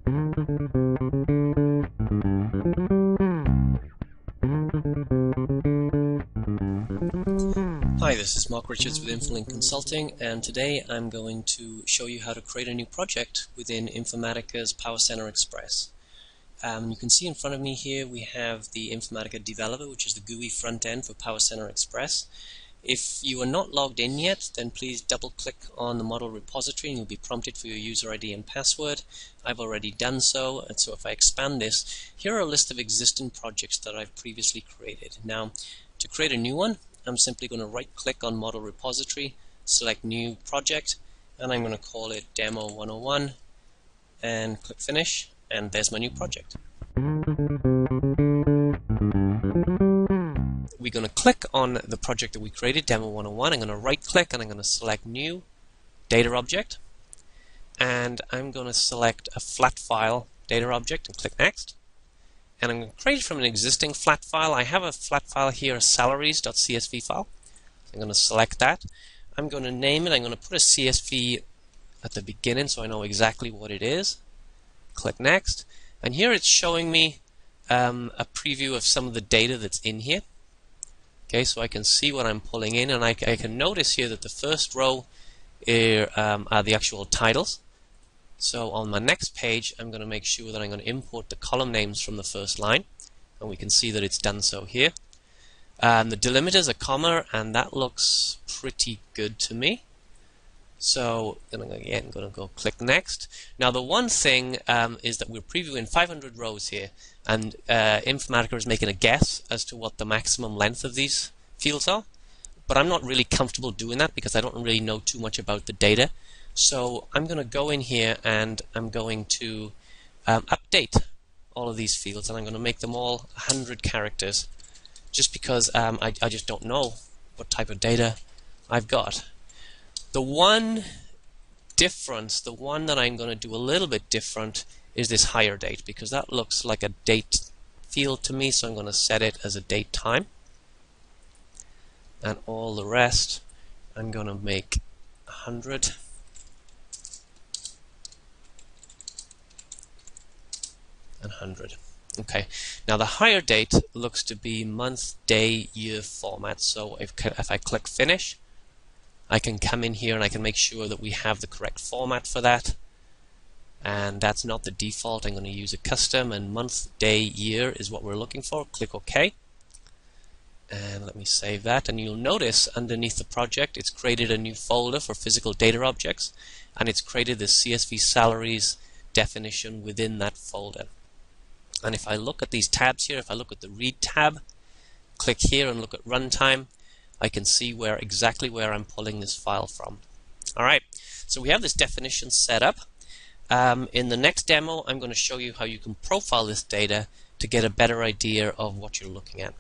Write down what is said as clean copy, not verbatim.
Hi, this is Mark Richards with Infolink Consulting, and today I'm going to show you how to create a new project within Informatica's PowerCenter Express. You can see in front of me here we have the Informatica developer, which is the GUI front end for PowerCenter Express. If you are not logged in yet, then please double click on the model repository and you'll be prompted for your user ID and password. I've already done so, and so if I expand this, here are a list of existing projects that I've previously created. Now, to create a new one, I'm simply going to right click on model repository, select new project, and I'm going to call it Demo 101 and click finish, and there's my new project. We're going to click on the project that we created, Demo 101. I'm going to right click and I'm going to select new data object, and I'm going to select a flat file data object and click next. And I'm going to create it from an existing flat file. I have a flat file here, a salaries.csv file. So I'm going to select that. I'm going to name it. I'm going to put a CSV at the beginning so I know exactly what it is. Click next. And here it's showing me a preview of some of the data that's in here. Okay, so I can see what I'm pulling in, and I can notice here that the first row are the actual titles. So on my next page, I'm going to make sure that I'm going to import the column names from the first line, and we can see that it's done so here. The delimiters are comma, and that looks pretty good to me. So again, I'm going to go click next. Now the one thing is that we're previewing 500 rows here, and Informatica is making a guess as to what the maximum length of these fields are. But I'm not really comfortable doing that because I don't really know too much about the data. So I'm going to go in here and I'm going to update all of these fields, and I'm going to make them all 100 characters just because I just don't know what type of data I've got. The one difference, the one that I'm going to do a little bit different, is this higher date, because that looks like a date field to me, so I'm going to set it as a date time. And all the rest I'm going to make 100. And 100. Okay. Now the higher date looks to be month, day, year format. So if I click finish, I can come in here and I can make sure that we have the correct format for that. And that's not the default. I'm going to use a custom, and month, day, year is what we're looking for. Click OK. And let me save that. And you'll notice underneath the project it's created a new folder for physical data objects, and it's created the CSV salaries definition within that folder. And if I look at these tabs here, if I look at the read tab, click here and look at runtime, I can see exactly where I'm pulling this file from. Alright, so we have this definition set up. In the next demo, I'm going to show you how you can profile this data to get a better idea of what you're looking at.